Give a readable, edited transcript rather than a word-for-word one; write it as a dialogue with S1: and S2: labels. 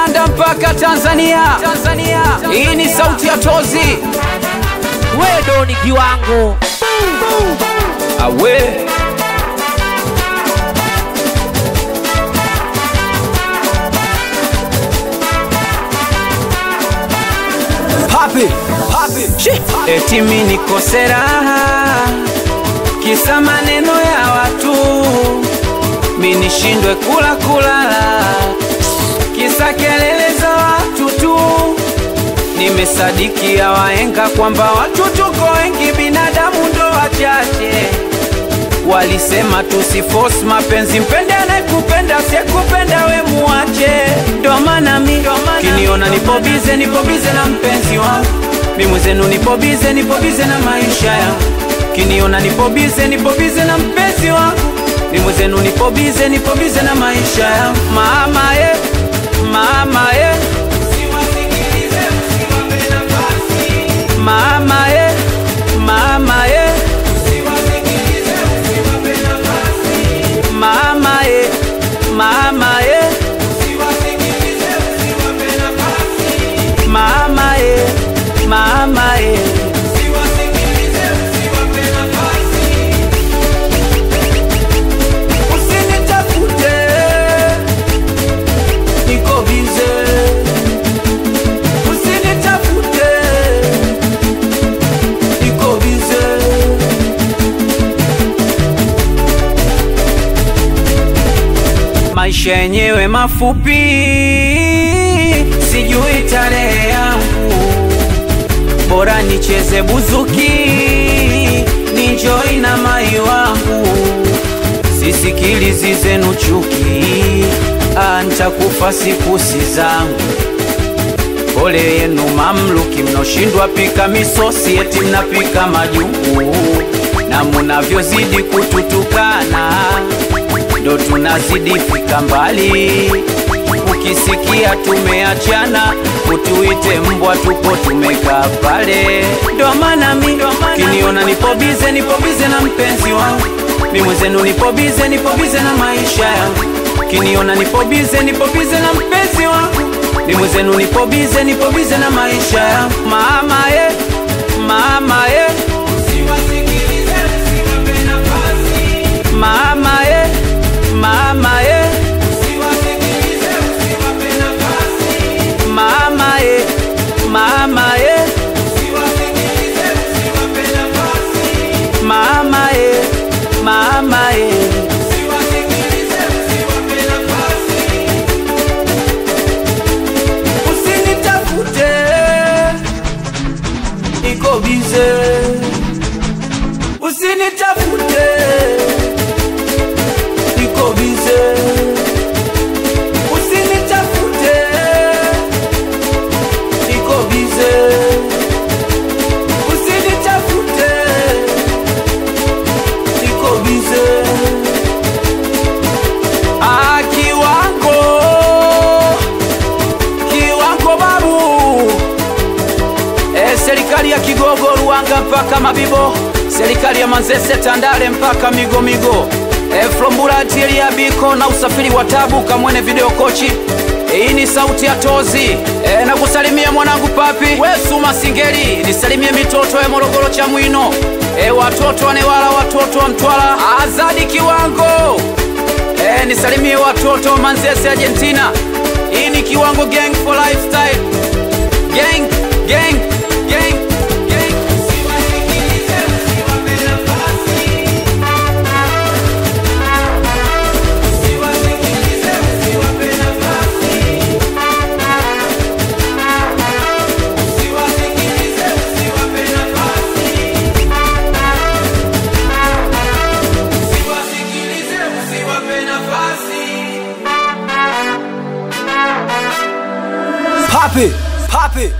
S1: Uganda mpaka Tanzania. Hii ni sauti ya Tozi.
S2: Wedo ni kiwango.
S1: Awe eti mimi nikose raha kisa maneno ya watu, mimi nishindwe kulala kisa kelele za watu tu. Nimesadiki ya wahenga kwamba watu tuko wengi, binadamu ndo wachache. Walisema tusiforce mapenzi, mpende anayekupenda, asiyekupenda we muache. Ndo maana mimi kiniona nipo bize na mpenzi wangu, mimi mwenzenu nipo bize na maisha yangu. Kiniona nipo bize na mpenzi wangu, mimi mwenzenu nipo bize na maisha yangu. Mama usiwasikilize, usiwape nafasi. Mama usiwasikilize, usiwape nafasi. Mama usiwasikilize, usiwape nafasi. Mama usiwasikilize, usiwape nafasi. Usinitafute, niko bize. Usinitafute, niko bize. Maisha yenyewe mafupi, sijui tarehe yangu, bora nicheze buzuki, ninjoi na mai wangu. Sisikilizi zenu chuki, nitakufa siku si zangu. Pole yenu mamluki, mnoshindwa pika misosi, eti mnapika majungu. Na munavyozidi kututukana, ndo tunazidi fika mbali. Ukisikia tumeachana, utuite mbwa, tupo tumekaa pale. Ndo maana mimi kiniona nipo bize na mpenzi wangu, mimi mwenzenu nipo bize na maisha yangu. Kiniona nipo bize na mpenzi wangu, mimi mwenzenu nipo bize na maisha yangu. Mama usiwasikilize, usiwape nafasi. Mama usiwasikilize, usiwape nafasi. Mama usiwasikilize, usiwape nafasi. Mama usiwasikilize, usiwape nafasi. Usinitafute, niko bize. Usinitafute, niko bize. Usinitafute, niko bize. Usinitafute, niko bize. Kiwango babu. Serikali ya Kigogo, Ruanga mpaka Mabibo, serikali ya Manzese, Tandale mpaka Migo. From Bulati ya Biko na usafiri wa tabu kamwene video kochi. Hii ni sauti ya Tozi. Na kusalimia mwanangu Papi Wesu Masingeli, nisalimie mitoto ya Morogoro cha Mwino. Watoto wanewala, watoto wa Mtwara, Azadi Kiwango. Nisalimie watoto wa Manzese Argentina. Hii ni Kiwango gang for lifestyle. Gang. Usiwasikilize, usiwape nafasi. Usiwasikilize, usiwape nafasi. Usiwasikilize, usiwape nafasi. Usiwasikilize, usiwape nafasi. Papi